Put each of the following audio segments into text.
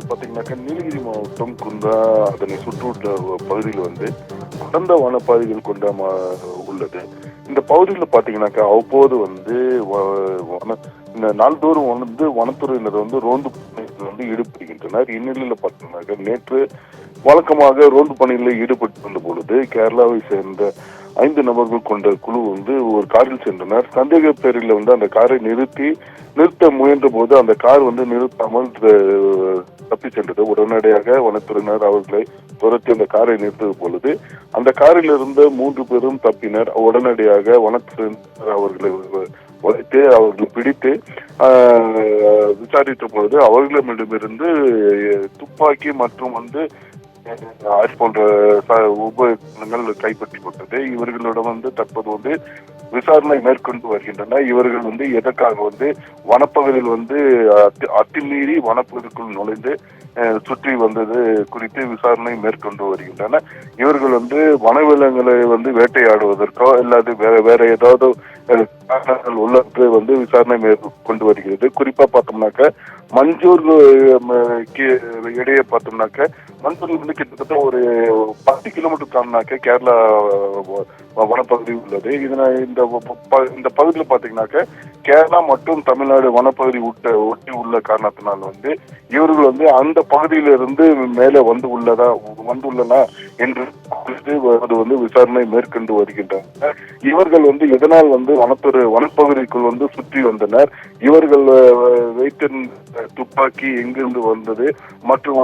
பார்த்தீங்கன்னாக்கா நீலகிரி மாவட்டம் குந்தா அதனை சுற்றுவட்ட பகுதியில் அடர்ந்த வனப்பாதைகள் கொண்ட உள்ளது. இந்த பகுதியில் பார்த்தீங்கன்னாக்கா அவ்வப்போது இந்த நாள்தோறும் வனத்துறையினர் ரோந்து பணியில் ஈடுபடுகின்றனர். இந்நிலையில் பார்த்தீங்கன்னாக்கா நேற்று வழக்கமாக ரோந்து பணியில் ஈடுபட்டு வந்த பொழுது கேரளாவை சேர்ந்த 5 நபர்கள் கொண்ட குழு ஒரு காரில் சென்றனர். சந்தேக பேரில் அந்த காரை நிறுத்த முயன்ற போது அந்த கார் நிறுத்தாமல் தப்பி சென்றது. உடனடியாக வனத்துறையினர் அவர்களை துரத்தி அந்த காரை நிறுத்திய பொழுது அந்த காரில் இருந்த 3 பேரும் தப்பினர். உடனடியாக வனத்துறையினர் அவர்களை பிடித்து விசாரித்த பொழுது அவர்களிடமிருந்து துப்பாக்கி மற்றும் போன்ற உபகரணங்கள் கைப்பற்றப்பட்டது. இவர்களிடம் தற்போது விசாரணை மேற்கொண்டு வருகின்றனர். இவர்கள் எதற்காக வனப்பகுதியில் அத்துமீறி வனப்பகுதிக்குள் நுழைந்து சுற்றி வந்தது குறித்து விசாரணை மேற்கொண்டு வருகின்றனர். இவர்கள் வனவிலங்குகளை வேட்டையாடுவதற்கோ இல்லாது வேற ஏதாவது காரணங்கள் உள்ளது விசாரணை மேற்கொண்டு வருகிறது. குறிப்பா பார்த்தோம்னாக்க மஞ்சூர் இடையே பார்த்தோம்னாக்க மஞ்சூர்ல கிட்டத்தட்ட ஒரு 10 கிலோமீட்டர் தாண்டினாக்க கேரளா வனப்பகுதி உள்ளது. இந்த பகுதியில் பாத்தீங்கன்னாக்க கேரளா மற்றும் தமிழ்நாடு வனப்பகுதி ஒட்டி உள்ள காரணத்தினால் இவர்கள் அந்த பகுதியிலிருந்து மேலே வந்துள்ளனா என்று விசாரணை மேற்கொண்டு வருகின்றனர். இவர்கள் எதனால் வனப்பகுதிக்குள் சுற்றி வந்தனர், இவர்கள் வைத்திருந்த துப்பாக்கி எங்கிருந்து வந்தது மற்றும்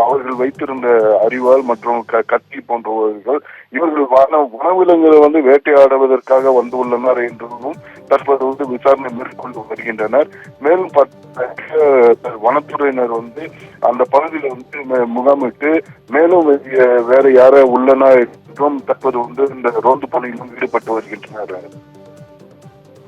அவர்கள் வைத்திருந்த அரிவாள் மற்றும் கத்தி போன்றவர்கள் இவர்கள் வனவிலங்குகளை வேட்டையாடுவதற்காக வந்துள்ளனர் என்றும் தற்போது விசாரணை மேற்கொண்டு வருகின்றனர். மேலும் வனத்துறையினர் அந்த பகுதியில் முகாமிட்டு மேலும் வேற யார உள்ளனா என்றும் தற்போது இந்த ரோந்து பணியிலும் ஈடுபட்டு வருகின்றனர்.